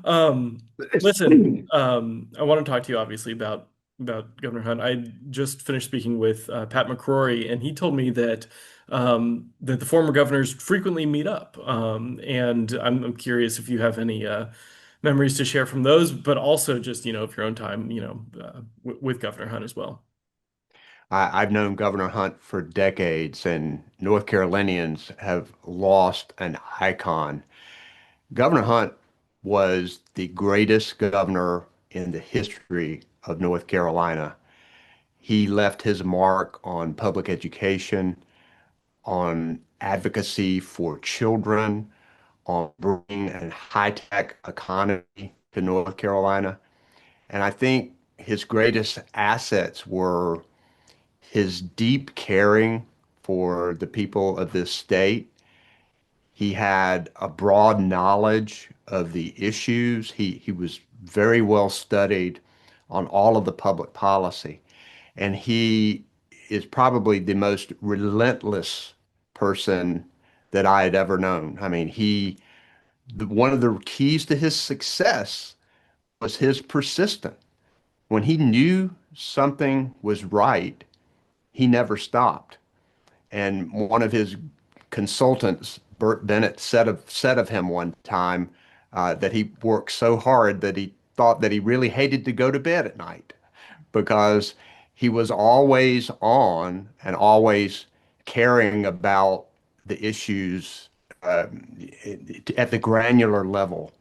Um, listen, I want to talk to you obviously about Governor Hunt. I just finished speaking with Pat McCrory, and he told me that that the former governors frequently meet up. And I'm curious if you have any memories to share from those, but also just of your own time, with Governor Hunt as well. I've known Governor Hunt for decades, and North Carolinians have lost an icon. Governor Hunt was the greatest governor in the history of North Carolina. He left his mark on public education, on advocacy for children, on bringing a high-tech economy to North Carolina. And I think his greatest assets were his deep caring for the people of this state. He had a broad knowledge of the issues. He was very well studied on all of the public policy. And he is probably the most relentless person that I had ever known. I mean, one of the keys to his success was his persistence. When he knew something was right, he never stopped. And one of his consultants, Bert Bennett, said of him one time that he worked so hard that he thought that he really hated to go to bed at night because he was always on and always caring about the issues at the granular level.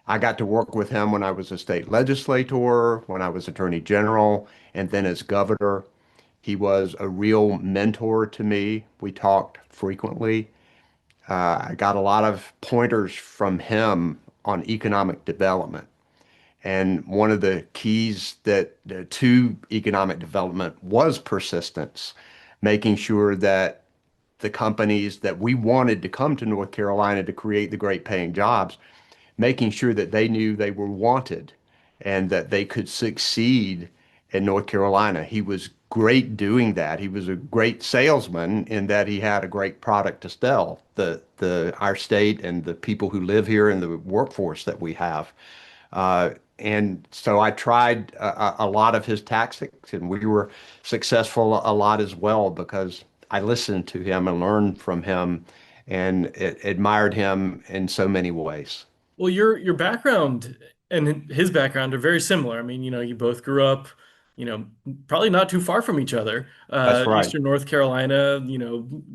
I got to work with him when I was a state legislator, when I was attorney general, and then as governor. He was a real mentor to me. We talked frequently. I got a lot of pointers from him on economic development. And one of the keys to economic development was persistence, making sure that the companies that we wanted to come to North Carolina to create the great paying jobs, making sure that they knew they were wanted and that they could succeed in North Carolina. He was great doing that. He was a great salesman in that he had a great product to sell our state and the people who live here and the workforce that we have. And so I tried a lot of his tactics, and we were successful a lot as well because I listened to him and learned from him and admired him in so many ways. Well, your background and his background are very similar. I mean, you both grew up, you know, probably not too far from each other. That's right. Eastern North Carolina,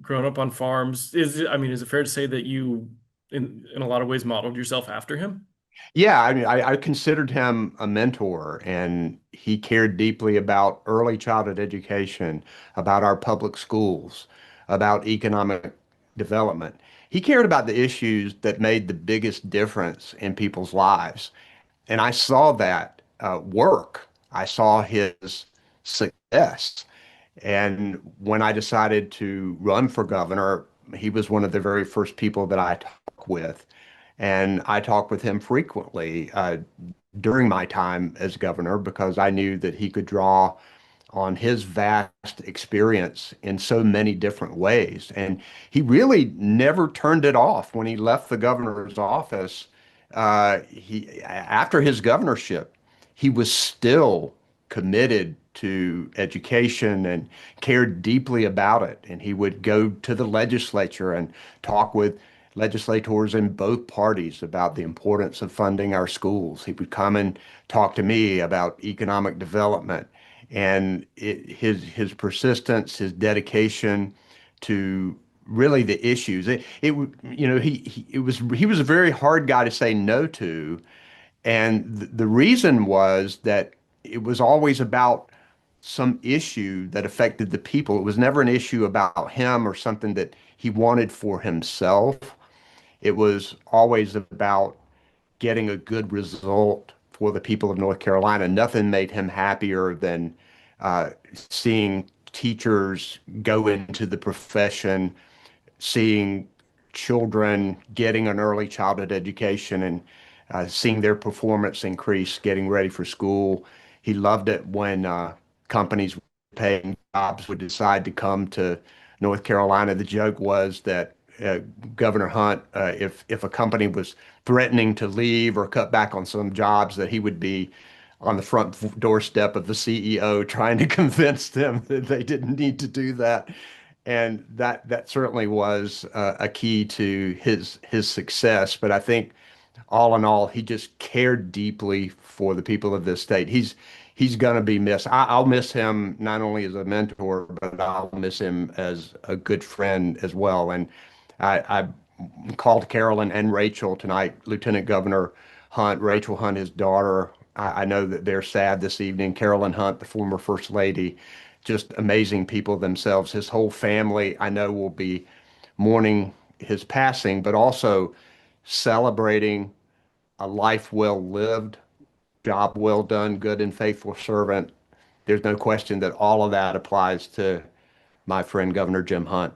growing up on farms. Is it fair to say that you, in a lot of ways, modeled yourself after him? Yeah, I mean, I considered him a mentor, and he cared deeply about early childhood education, about our public schools, about economic development. He cared about the issues that made the biggest difference in people's lives. And I saw that work. I saw his success. And when I decided to run for governor, he was one of the very first people that I talked with. And I talked with him frequently during my time as governor because I knew that he could draw on his vast experience in so many different ways. And he really never turned it off when he left the governor's office. After his governorship, he was still committed to education and cared deeply about it. And he would go to the legislature and talk with legislators in both parties about the importance of funding our schools. He would come and talk to me about economic development and his persistence, his dedication to really the issues. He was a very hard guy to say no to, and the reason was that it was always about some issue that affected the people. It was never an issue about him or something that he wanted for himself. It was always about getting a good result for the people of North Carolina. Nothing made him happier than seeing teachers go into the profession, seeing children getting an early childhood education and seeing their performance increase, getting ready for school. He loved it when companies paying jobs would decide to come to North Carolina. The joke was that uh, Governor Hunt, if a company was threatening to leave or cut back on some jobs, that he would be on the front doorstep of the CEO trying to convince them that they didn't need to do that. And that certainly was a key to his success. But I think all in all, he just cared deeply for the people of this state. He's gonna be missed. I'll miss him not only as a mentor, but I'll miss him as a good friend as well. And I called Carolyn and Rachel tonight, Lieutenant Governor Hunt, Rachel Hunt, his daughter. I know that they're sad this evening. Carolyn Hunt, the former First Lady, just amazing people themselves. His whole family, I know, will be mourning his passing, but also celebrating a life well lived, job well done, good and faithful servant. There's no question that all of that applies to my friend Governor Jim Hunt.